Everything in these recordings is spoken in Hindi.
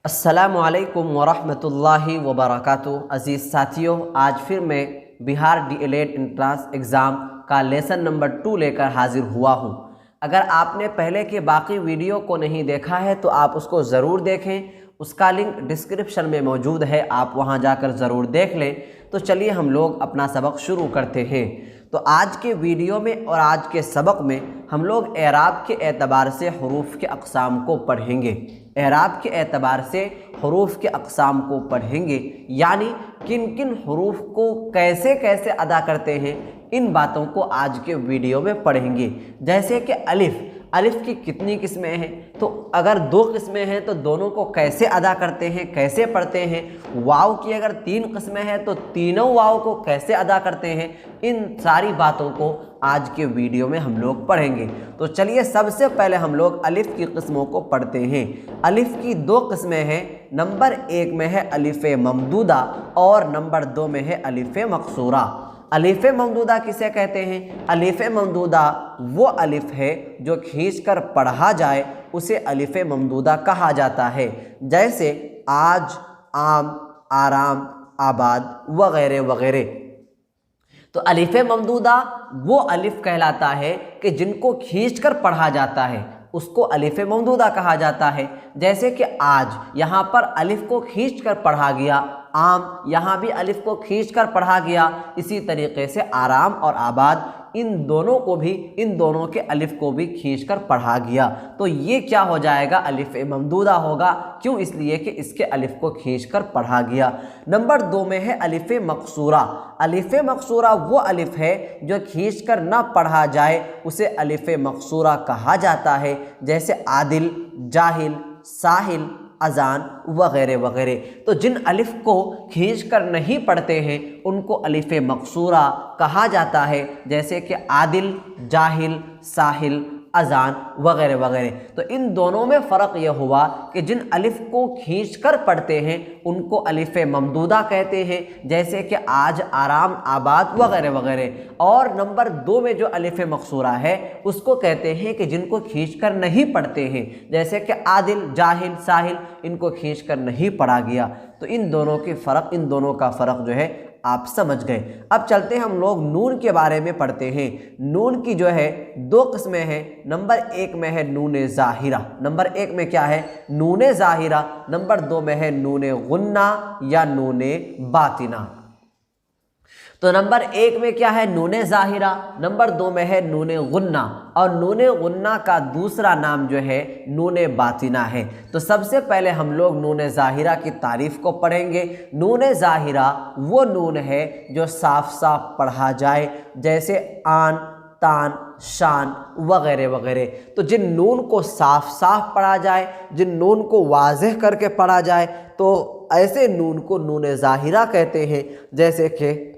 अस्सलामुअलैकुम वरहमतुल्लाहि वबरकातुहू। अज़ीज़ साथियों, आज फिर मैं बिहार डीएलएड एंट्रेंस एग्ज़ाम का लेसन नंबर 2 लेकर हाज़िर हुआ हूँ। अगर आपने पहले के बाकी वीडियो को नहीं देखा है तो आप उसको ज़रूर देखें, उसका लिंक डिस्क्रिप्शन में मौजूद है, आप वहाँ जाकर ज़रूर देख लें। तो चलिए हम लोग अपना सबक शुरू करते हैं। तो आज के वीडियो में और आज के सबक में हम लोग एराब के एतबार से हरूफ के अक़साम को पढ़ेंगे। एराब के एतबार से हरूफ के अक़साम को पढ़ेंगे, यानी किन किन हरूफ को कैसे कैसे अदा करते हैं, इन बातों को आज के वीडियो में पढ़ेंगे। जैसे कि अलिफ़ की कितनी किस्में हैं, तो अगर 2 किस्में हैं तो दोनों को कैसे अदा करते हैं, कैसे पढ़ते हैं। वाव की अगर 3 किस्में हैं तो तीनों वाव को कैसे अदा करते हैं। इन सारी बातों को आज के वीडियो में हम लोग पढ़ेंगे। तो चलिए सबसे पहले हम लोग अलिफ़ की किस्मों को पढ़ते हैं। अलिफ़ की 2 किस्में हैं। नंबर 1 में है अलिफ़ ममदूदा और नंबर 2 में है अलिफ़ मकसूरा। अलिफ़ ममदूदा किसे कहते हैं? अलिफ़ ममदूदा वो अलिफ़ है जो खींचकर पढ़ा जाए उसे अलिफ़ ममदूदा कहा जाता है। जैसे आज, आम, आराम, आबाद वगैरह वगैरह। तो अलिफ़ ममदूदा वो अलिफ़ कहलाता है कि जिनको खींचकर पढ़ा जाता है, उसको अलिफ़ ममदूदा कहा जाता है। जैसे कि आज, यहाँ पर अलिफ़ को खींचकर पढ़ा गया। आम, यहाँ भी अलिफ़ को खींचकर पढ़ा गया। इसी तरीके से आराम और आबाद, इन दोनों के अलिफ़ को भी खींचकर पढ़ा गया। तो ये क्या हो जाएगा? अलिफ़ ममदूदा होगा। क्यों? इसलिए कि इसके अलिफ़ को खींचकर पढ़ा गया। नंबर 2 में है अलिफ़ मकसूरा। अलिफ़ मकसूरा वो अलिफ़ है जो खींचकर ना पढ़ा जाए उसे अलिफ़ मकसूरा कहा जाता है। जैसे आदिल, जाहिल, साहिल, अजान वगैरह वगैरह। तो जिन अलिफ़ को खींचकर नहीं पढ़ते हैं उनको अलिफ़ मकसूरा कहा जाता है। जैसे कि आदिल, जाहिल, साहिल, अजान वगैरह वगैरह। तो इन दोनों में फ़र्क यह हुआ कि जिन अलिफ़ को खींचकर पढ़ते हैं उनको अलिफ़ ममदूदा कहते हैं। जैसे कि आज, आराम, आबाद वगैरह वगैरह। और नंबर 2 में जो अलिफ़ मकसूरा है उसको कहते हैं कि जिनको खींचकर नहीं पढ़ते हैं। जैसे कि आदिल, जाहिल, साहिल, इनको खींचकर नहीं पढ़ा गया। तो इन दोनों का फ़र्क जो है आप समझ गए। अब चलते हैं हम लोग नून के बारे में पढ़ते हैं। नून की जो है 2 किस्में हैं। नंबर 1 में है नून ज़ाहिरा। नंबर 1 में क्या है? नून ज़ाहिरा। नंबर 2 में है नून गुन्ना या नून बातिना। तो नंबर 1 में क्या है? नून ज़ाहिरा। नंबर 2 में है नून गुन्ना। और नून गुन्ना का दूसरा नाम जो है नून बातिना है। तो सबसे पहले हम लोग नून ज़ाहिरा की तारीफ़ को पढ़ेंगे। नून ज़ाहिरा वो नून है जो साफ साफ पढ़ा जाए। जैसे आन, तान, शान वगैरह वगैरह। तो जिन नून को साफ साफ पढ़ा जाए, जिन नून को वाज़ेह करके पढ़ा जाए, तो ऐसे नून को नून ज़ाहिरा कहते हैं। जैसे कि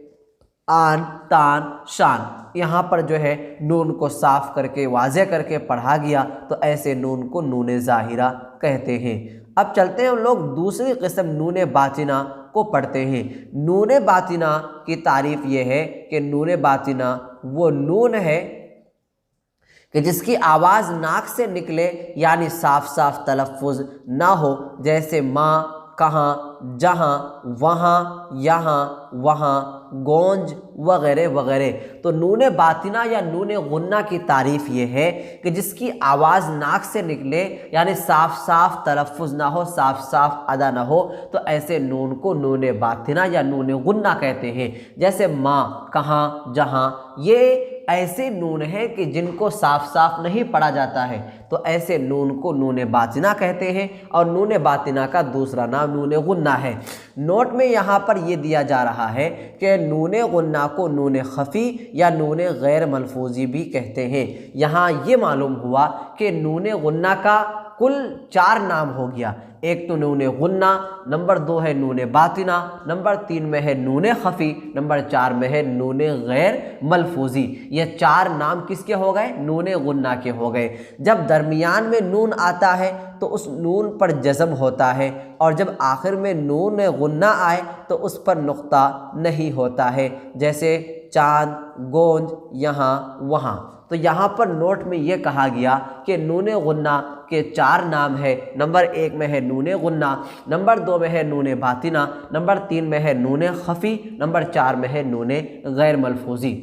आन, तान, शान, यहाँ पर जो है नून को साफ करके वाज़ेह करके पढ़ा गया, तो ऐसे नून को नून ज़ाहिरा कहते हैं। अब चलते हैं हम लोग दूसरी किस्म नून बातिना को पढ़ते हैं। नून बातिना की तारीफ़ ये है कि नून बातिना वो नून है कि जिसकी आवाज़ नाक से निकले, यानी साफ साफ तलफ़ुज़ ना हो। जैसे माँ, कहाँ, जहाँ, वहाँ, यहाँ, वहाँ, गोंज वगैरह वगैरह। तो नून बातिना या नून गुन्ना की तारीफ़ ये है कि जिसकी आवाज़ नाक से निकले, यानी साफ साफ तलफ़ुज़ ना हो, साफ साफ अदा ना हो, तो ऐसे नून को नून बातिना या नून गुन्ना कहते हैं। जैसे माँ, कहाँ, जहाँ, ये ऐसे नून है कि जिनको साफ साफ नहीं पढ़ा जाता है, तो ऐसे नून को नून बातिना कहते हैं। और नून बातिना का दूसरा नाम नून गुन्ना है। नोट में यहाँ पर ये दिया जा रहा है कि नून गुन्ना को नून खफ़ी या नून गैर मलफूज़ी भी कहते हैं। यहाँ ये मालूम हुआ कि नून गुन्ना का कुल 4 नाम हो गया। एक तो नून गुन्ना, नंबर 2 है नून बातिना, नंबर 3 में है नून खफ़ी, नंबर 4 में है नून गैर मलफूज़ी। ये 4 नाम किसके हो गए? नून गुन्ना के हो गए। जब दरमियान में नून आता है तो उस नून पर जज़म होता है, और जब आखिर में नून गुन्ना आए तो उस पर नुक्ता नहीं होता है। जैसे चांद, गोंज, यहाँ वहाँ। तो यहाँ पर नोट में ये कहा गया कि नून गुन्ना के 4 नाम है। नंबर 1 में है नून गुन्ना, नंबर 2 में है नून बातिना, नंबर 3 में है नून खफ़ी, नंबर 4 में है नून गैर मलफूजी।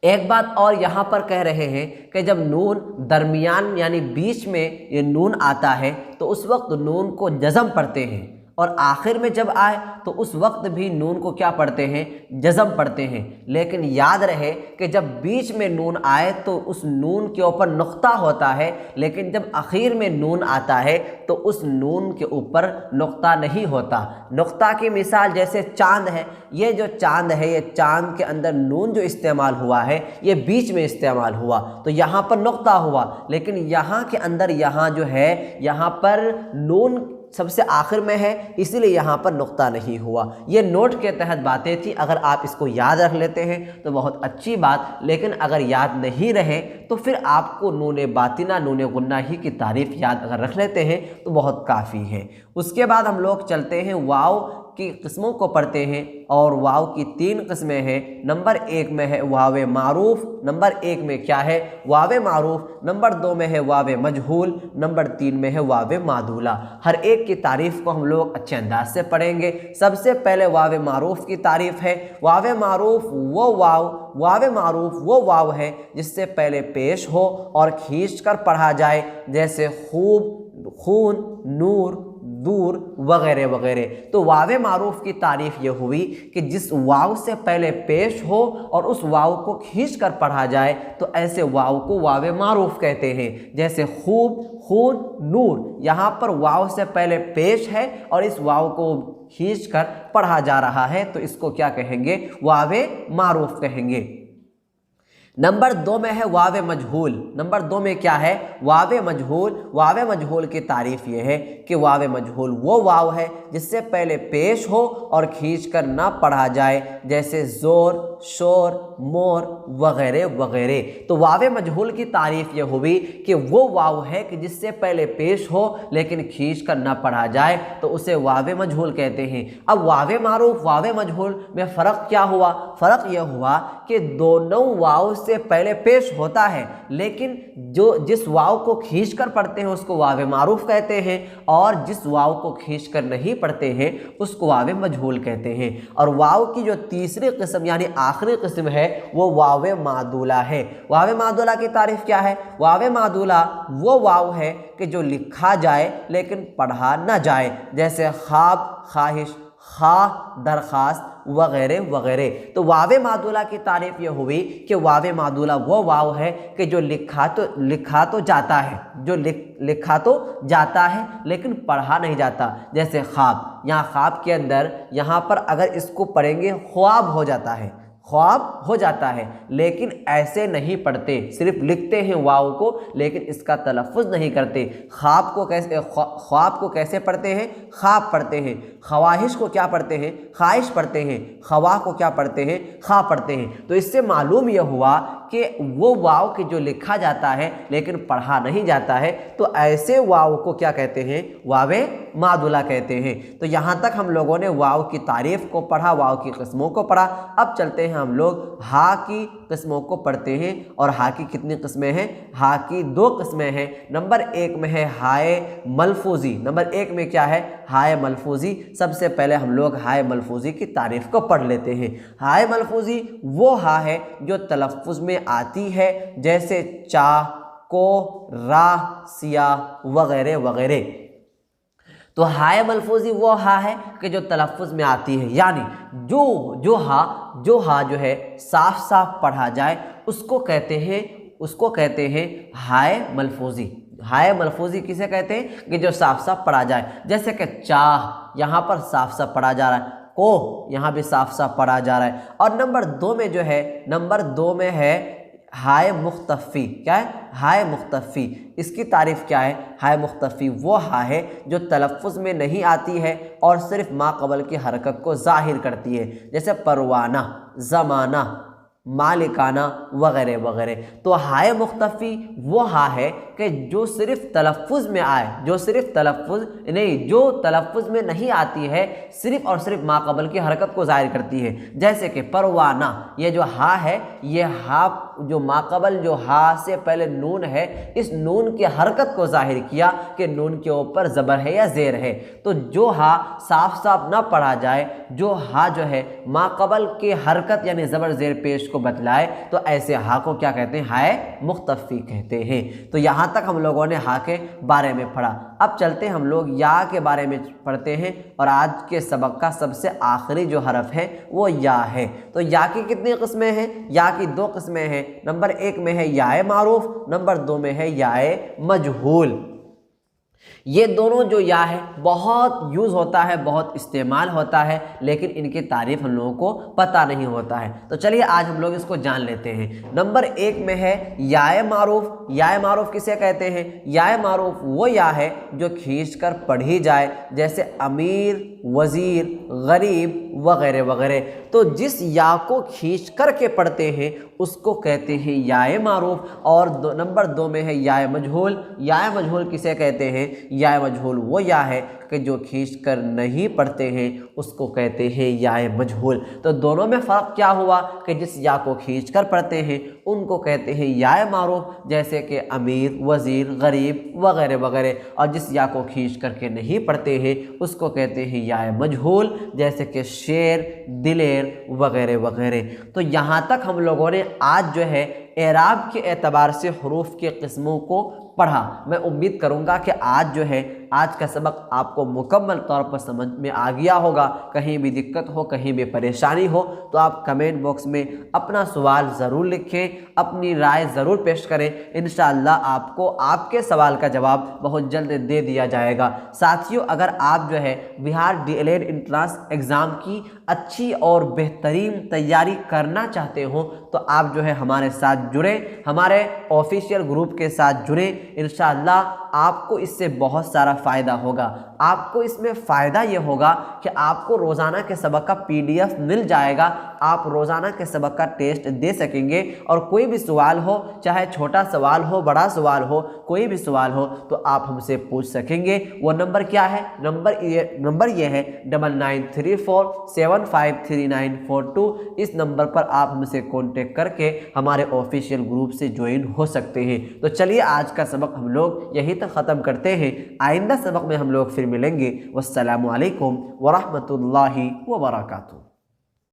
एक बात और यहाँ पर कह रहे हैं कि जब नून दरमियान यानी बीच में ये नून आता है तो उस वक्त नून को जज़म पढ़ते हैं, और आखिर में जब आए तो उस वक्त भी नून को क्या पढ़ते हैं, जज़म पढ़ते हैं। लेकिन याद रहे कि जब बीच में नून आए तो उस नून के ऊपर नुक्ता होता है, लेकिन जब आखिर में नून आता है तो उस नून के ऊपर नुक्ता नहीं होता। नुक्ता की मिसाल जैसे चांद है, ये जो चांद है, ये चांद के अंदर नून जो इस्तेमाल हुआ है ये बीच में इस्तेमाल हुआ तो यहाँ पर नुक्ता हुआ, लेकिन यहाँ के अंदर यहाँ जो है यहाँ पर नून सबसे आखिर में है, इसीलिए यहाँ पर नुक्ता नहीं हुआ। ये नोट के तहत बातें थी, अगर आप इसको याद रख लेते हैं तो बहुत अच्छी बात, लेकिन अगर याद नहीं रहे तो फिर आपको नून बातिना, नून गुन्ना ही की तारीफ़ याद अगर रख लेते हैं तो बहुत काफ़ी है। उसके बाद हम लोग चलते हैं वाव की किस्मों को पढ़ते हैं, और वाव की 3 किस्में हैं। नंबर 1 में है वाव मारूफ, नंबर 1 में क्या है, वाव मारूफ, नंबर 2 में है वाव मजहूल, नंबर 3 में है वाव मादूला। हर एक की तारीफ़ को हम लोग अच्छे अंदाज से पढ़ेंगे। सबसे पहले वाव मारूफ की तारीफ़ है। वाव मारूफ वो वाव है जिससे पहले पेश हो और खींच कर पढ़ा जाए, जैसे खूब, खून, नूर, दूर वगैरह वगैरह। तो वाव मारूफ की तारीफ़ ये हुई कि जिस वाव से पहले पेश हो और उस वाव को खींच कर पढ़ा जाए तो ऐसे वाव को वाव मारूफ कहते हैं। जैसे खूब, खून, नूर, यहाँ पर वाव से पहले पेश है और इस वाव को खींच कर पढ़ा जा रहा है तो इसको क्या कहेंगे, वाव मारूफ कहेंगे। नंबर 2 में है वाव मजहूल। नंबर 2 में क्या है, वाव मजहूल। वाव मजहूल की तारीफ़ ये है कि वाव मजहूल वो वाव है जिससे पहले पेश हो और खींच कर ना पढ़ा जाए, जैसे ज़ोर, शोर, मोर वगैरह वगैरह। तो वाव मजहूल की तारीफ़ ये हुई कि वो वाव है कि जिससे पहले पेश हो लेकिन खींच कर ना पढ़ा जाए तो उसे वाव मजहूल कहते हैं। अब वाव मारूफ, वाव मजहूल में फ़र्क क्या हुआ, फ़र्क यह हुआ कि दोनों वाव से पहले पेश होता है, लेकिन जिस वाव को खींच कर पढ़ते हैं उसको वाव मारूफ कहते हैं, और जिस वाव को खींच कर नहीं पढ़ते हैं उसको वाव मजहूल कहते हैं। और वाव की जो तीसरी किस्म यानी आखिरी किस्म है वो वाव मादूला है। वाव मादूला की तारीफ़ क्या है, वाव मादूला वो वाव है कि जो लिखा जाए लेकिन पढ़ा ना जाए, जैसे ख्वाब, ख्वाहिश, खा, दरख्वास्त वगैरह वगैरह। तो वाव मादूला की तारीफ़ ये हुई कि वाव मादूला वो वाव है कि जो लिखा तो जाता है, जो लिखा तो जाता है लेकिन पढ़ा नहीं जाता, जैसे ख्वाब। यहाँ ख्वाब के अंदर यहाँ पर अगर इसको पढ़ेंगे ख्वाब हो जाता है, ख्वाब हो जाता है, लेकिन ऐसे नहीं पढ़ते, सिर्फ लिखते हैं वाव को लेकिन इसका तलफ़ुज़ नहीं करते। ख्वाब को कैसे पढ़ते हैं, ख्वाब पढ़ते हैं। ख्वाहिश को क्या पढ़ते हैं, ख्वाहिश पढ़ते हैं। ख्वा को क्या पढ़ते हैं, खा पढ़ते हैं। तो इससे मालूम यह हुआ कि वो वाव कि जो लिखा जाता है लेकिन पढ़ा नहीं जाता है, तो ऐसे वाव को क्या कहते हैं, वाव मादूला कहते हैं। तो यहाँ तक हम लोगों ने वाव की तारीफ़ को पढ़ा, वाव की किस्मों को पढ़ा। अब चलते हैं हम लोग हा की किस्मों को पढ़ते हैं। और हा की कितनी किस्में हैं, हा की 2 किस्में हैं। नंबर 1 में है हाय मलफूजी। नंबर 1 में क्या है, हाय मलफूजी। सबसे पहले हम लोग हाय मलफूजी की तारीफ़ को पढ़ लेते हैं। हाय मलफूजी वो हा है जो तलफ़ुज़ में आती है, जैसे चा, को, रा, सिया वगैरह वगैरह। तो हाय मलफूजी वो हा है कि जो तलफ़ुज़ में आती है, यानी जो हा जो है साफ साफ पढ़ा जाए उसको कहते हैं हाय मलफूजी। हाय मलफूजी किसे कहते हैं कि जो साफ साफ पढ़ा जाए, जैसे कि चाह यहाँ पर साफ साफ पढ़ा जा रहा है, को यहाँ भी साफ साफ पढ़ा जा रहा है। और नंबर 2 में जो है, नंबर 2 में है हाय मुख्तफ़ी। क्या है, हाय मुख्तफ़ी। इसकी तारीफ़ क्या है, हाय मुख्तफ़ी वो हा है जो तलफ़ुज़ में नहीं आती है और सिर्फ मा क़बल की हरकत को ज़ाहिर करती है, जैसे परवाना, ज़माना, मालिकाना वगैरह वगैरह। तो हाय मुख्तफ़ी वो हा है कि जो सिर्फ तलफ़ुज़ में आए, जो सिर्फ तलफ़ुज़ नहीं, जो तलफ़ुज़ में नहीं आती है, सिर्फ और सिर्फ माक़बल की हरकत को ज़ाहिर करती है। जैसे कि परवाना, ये जो हा है, ये हा जो माक़बल जो हा से पहले नून है, इस नून की हरकत को ज़ाहिर किया कि नून के ऊपर ज़बर है या ज़ेर है। तो जो हा साफ साफ ना पढ़ा जाए, जो हा जो है माक़बल की हरकत यानी ज़बर ज़ेर पेश को बतलाए, तो ऐसे हा को क्या कहते हैं? हाय मुख्तफ़ी कहते हैं। तो यहाँ तक हम लोगों ने हा के बारे में पढ़ा। अब चलते हम लोग या के बारे में पढ़ते हैं, और आज के सबक का सबसे आखिरी जो हरफ है वो या है। तो या की कितनी किस्में हैं? या की 2 किस्में हैं। नंबर 1 में है याए मारूफ, नंबर 2 में है याए मजहूल। ये दोनों जो या है बहुत यूज़ होता है, बहुत इस्तेमाल होता है, लेकिन इनकी तारीफ़ हम लोगों को पता नहीं होता है। तो चलिए आज हम लोग इसको जान लेते हैं। नंबर 1 में है याए मारूफ। याए मारूफ किसे कहते हैं? याए मारूफ वो या है जो खींच कर पढ़ी जाए, जैसे अमीर, वज़ीर, गरीब वगैरह वगैरह। तो जिस या को खींच कर के पढ़ते हैं उसको कहते हैं याए मारूफ। और नंबर 2 में है याए मजहूल। याए मजहूल किसे कहते हैं? याए मजहूल वो या है कि जो खींच कर नहीं पढ़ते हैं उसको कहते हैं याए मजहूल। तो दोनों में फ़र्क क्या हुआ कि जिस या को खींच कर पढ़ते हैं उनको कहते हैं याए मारूफ, जैसे कि अमीर, वज़ीर, गरीब वगैरह वगैरह, और जिस या को खींच करके नहीं पढ़ते हैं उसको कहते हैं याए मजहूल, जैसे कि शेर, दिलेर वगैरह वगैरह। तो यहाँ तक हम लोगों ने आज जो है एराब के एतबार से हरूफ के किस्मों को पढ़ा। मैं उम्मीद करूँगा कि आज जो है आज का सबक आपको मुकम्मल तौर पर समझ में आ गया होगा। कहीं भी दिक्कत हो, कहीं भी परेशानी हो तो आप कमेंट बॉक्स में अपना सवाल ज़रूर लिखें, अपनी राय ज़रूर पेश करें। इंशाअल्लाह आपको आपके सवाल का जवाब बहुत जल्द दे दिया जाएगा। साथियों, अगर आप जो है बिहार डीएलएड एंट्रेंस एग्ज़ाम की अच्छी और बेहतरीन तैयारी करना चाहते हो तो आप जो है हमारे साथ जुड़ें, हमारे ऑफिशियल ग्रुप के साथ जुड़ें। इंशाअल्लाह आपको इससे बहुत सारा फ़ायदा होगा। आपको इसमें फ़ायदा ये होगा कि आपको रोज़ाना के सबक का PDF मिल जाएगा। आप रोज़ाना के सबक का टेस्ट दे सकेंगे, और कोई भी सवाल हो, चाहे छोटा सवाल हो, बड़ा सवाल हो, कोई भी सवाल हो तो आप हमसे पूछ सकेंगे। वो नंबर क्या है? नंबर ये है 9934753942। इस नंबर पर आप हमसे कॉन्टेक्ट करके हमारे ऑफिशियल ग्रुप से ज्वाइन हो सकते हैं। तो चलिए आज का सबक हम लोग यहीं तक ख़त्म करते हैं। आइंदा सबक में हम लोग फिर मिलेंगे। वस्सलामु अलैकुम वरहमतुल्लाहि वबरकातुहू।